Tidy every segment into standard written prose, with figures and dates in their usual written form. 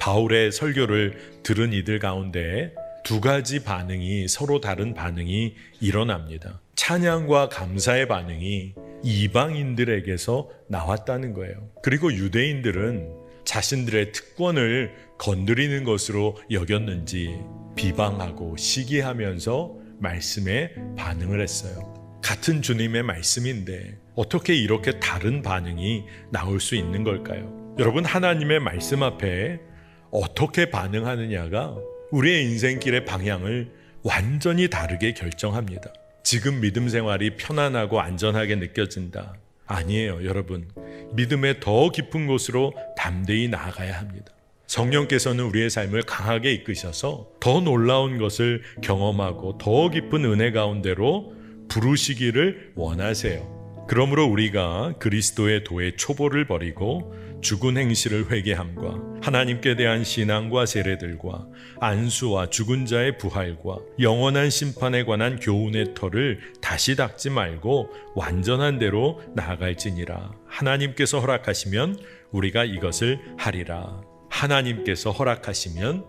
바울의 설교를 들은 이들 가운데 두 가지 반응이, 서로 다른 반응이 일어납니다. 찬양과 감사의 반응이 이방인들에게서 나왔다는 거예요. 그리고 유대인들은 자신들의 특권을 건드리는 것으로 여겼는지 비방하고 시기하면서 말씀에 반응을 했어요. 같은 주님의 말씀인데 어떻게 이렇게 다른 반응이 나올 수 있는 걸까요? 여러분, 하나님의 말씀 앞에 어떻게 반응하느냐가 우리의 인생길의 방향을 완전히 다르게 결정합니다. 지금 믿음 생활이 편안하고 안전하게 느껴진다. 아니에요, 여러분. 믿음의 더 깊은 곳으로 담대히 나아가야 합니다. 성령께서는 우리의 삶을 강하게 이끄셔서 더 놀라운 것을 경험하고 더 깊은 은혜 가운데로 부르시기를 원하세요. 그러므로 우리가 그리스도의 도의 초보를 버리고 죽은 행실을 회개함과 하나님께 대한 신앙과 세례들과 안수와 죽은 자의 부활과 영원한 심판에 관한 교훈의 털을 다시 닦지 말고 완전한 대로 나아갈지니라. 하나님께서 허락하시면 우리가 이것을 하리라. 하나님께서 허락하시면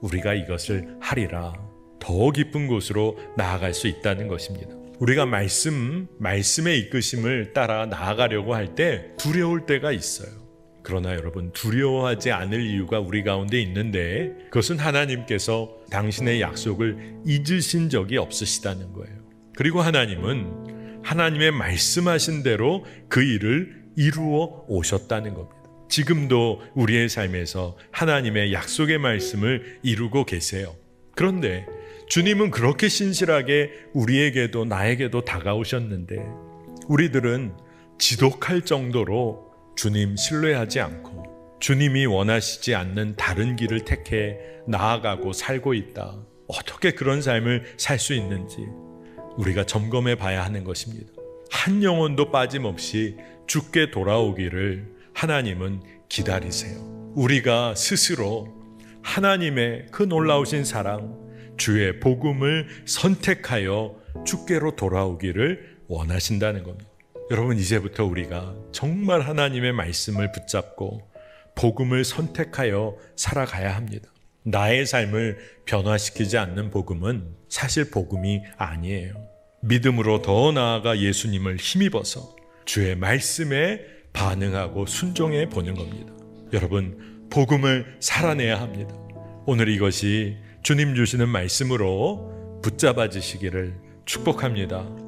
우리가 이것을 하리라. 더 깊은 곳으로 나아갈 수 있다는 것입니다. 우리가 말씀의 이끄심을 따라 나아가려고 할 때 두려울 때가 있어요. 그러나 여러분, 두려워하지 않을 이유가 우리 가운데 있는데 그것은 하나님께서 당신의 약속을 잊으신 적이 없으시다는 거예요. 그리고 하나님은 하나님의 말씀하신 대로 그 일을 이루어 오셨다는 겁니다. 지금도 우리의 삶에서 하나님의 약속의 말씀을 이루고 계세요. 그런데 주님은 그렇게 신실하게 우리에게도 나에게도 다가오셨는데 우리들은 지독할 정도로 주님 신뢰하지 않고 주님이 원하시지 않는 다른 길을 택해 나아가고 살고 있다. 어떻게 그런 삶을 살 수 있는지 우리가 점검해 봐야 하는 것입니다. 한 영혼도 빠짐없이 주께 돌아오기를 하나님은 기다리세요. 우리가 스스로 하나님의 그 놀라우신 사랑, 주의 복음을 선택하여 주께로 돌아오기를 원하신다는 겁니다. 여러분, 이제부터 우리가 정말 하나님의 말씀을 붙잡고 복음을 선택하여 살아가야 합니다. 나의 삶을 변화시키지 않는 복음은 사실 복음이 아니에요. 믿음으로 더 나아가 예수님을 힘입어서 주의 말씀에 반응하고 순종해 보는 겁니다. 여러분, 복음을 살아내야 합니다. 오늘 이것이 주님 주시는 말씀으로 붙잡아지시기를 축복합니다.